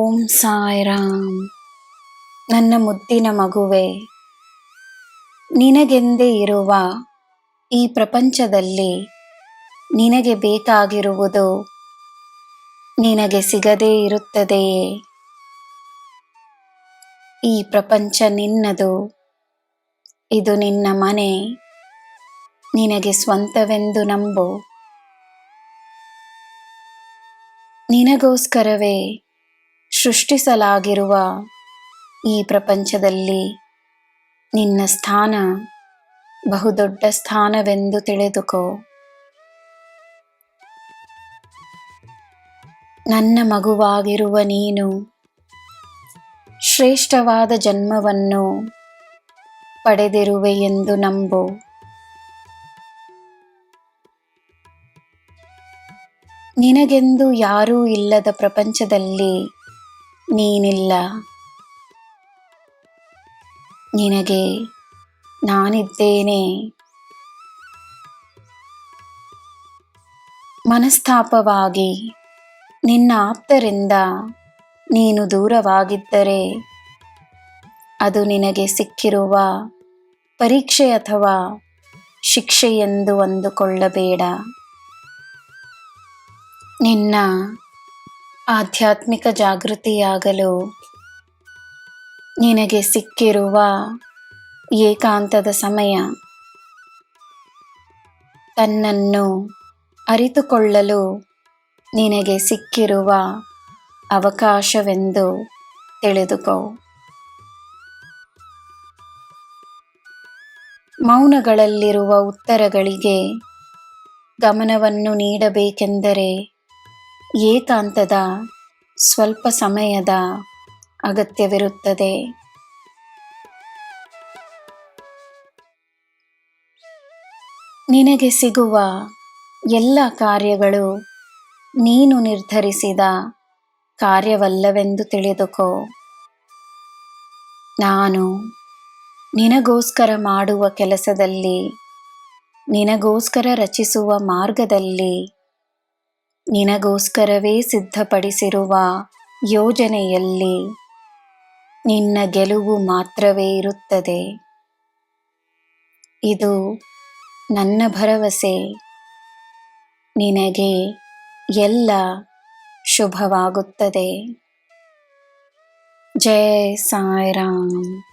ಓಂ ಸಾಯಿರಾಮ್. ನನ್ನ ಮುದ್ದಿನ ಮಗುವೆ, ನಿನಗೆಂದೇ ಇರುವ ಈ ಪ್ರಪಂಚದಲ್ಲಿ ನಿನಗೆ ಬೇಕಾಗಿರುವುದು ನಿನಗೆ ಸಿಗದೇ ಇರುತ್ತದೆಯೇ? ಈ ಪ್ರಪಂಚ ನಿನ್ನದು, ಇದು ನಿನ್ನ ಮನೆ, ನಿನಗೆ ಸ್ವಂತವೆಂದು ನಂಬು. ನಿನಗೋಸ್ಕರವೇ ಸೃಷ್ಟಿಸಲಾಗಿರುವ ಈ ಪ್ರಪಂಚದಲ್ಲಿ ನಿನ್ನ ಸ್ಥಾನ ಬಹುದೊಡ್ಡ ಸ್ಥಾನವೆಂದು ತಿಳಿದುಕೋ. ನನ್ನ ಮಗುವಾಗಿರುವ ನೀನು ಶ್ರೇಷ್ಠವಾದ ಜನ್ಮವನ್ನು ಪಡೆದಿರುವೆ ಎಂದು ನಂಬು. ನಿನಗೆಂದು ಯಾರೂ ಇಲ್ಲದ ಪ್ರಪಂಚದಲ್ಲಿ ನೀನಿಲ್ಲ. ನಿನಗೆ ನಾನಿದ್ದೇನೆ. ಮನಸ್ತಾಪವಾಗಿ ನಿನ್ನ ಆಪ್ತರಿಂದ ನೀನು ದೂರವಾಗಿದ್ದರೆ ಅದು ನಿನಗೆ ಸಿಕ್ಕಿರುವ ಪರೀಕ್ಷೆ ಅಥವಾ ಶಿಕ್ಷೆ ಎಂದು ಅಂದುಕೊಳ್ಳಬೇಡ. ನಿನ್ನ ಆಧ್ಯಾತ್ಮಿಕ ಜಾಗೃತಿಯಾಗಲು ನಿನಗೆ ಸಿಕ್ಕಿರುವ ಏಕಾಂತದ ಸಮಯ. ತನ್ನನ್ನು ಅರಿತುಕೊಳ್ಳಲು ನಿನಗೆ ಸಿಕ್ಕಿರುವ ಅವಕಾಶವೆಂದು ತಿಳಿದುಕೋ. ಮೌನಗಳಲ್ಲಿರುವ ಉತ್ತರಗಳಿಗೆ ಗಮನವನ್ನು ನೀಡಬೇಕೆಂದರೆ ಏಕಾಂತದ ಸ್ವಲ್ಪ ಸಮಯದ ಅಗತ್ಯವಿರುತ್ತದೆ. ನಿನಗೆ ಸಿಗುವ ಎಲ್ಲ ಕಾರ್ಯಗಳು ನೀನು ನಿರ್ಧರಿಸಿದ ಕಾರ್ಯವಲ್ಲವೆಂದು ತಿಳಿದುಕೋ. ನಾನು ನಿನಗೋಸ್ಕರ ಮಾಡುವ ಕೆಲಸದಲ್ಲಿ, ನಿನಗೋಸ್ಕರ ರಚಿಸುವ ಮಾರ್ಗದಲ್ಲಿ, ನಿನಗೋಸ್ಕರವೇ ಸಿದ್ಧಪಡಿಸಿರುವ ಯೋಜನೆಯಲ್ಲಿ ನಿನ್ನ ಗೆಲುವು ಮಾತ್ರವೇ ಇರುತ್ತದೆ. ಇದು ನನ್ನ ಭರವಸೆ. ನಿನಗೆ ಎಲ್ಲ ಶುಭವಾಗುತ್ತದೆ. ಜೈ ಸಾಯಿರಾಮ್.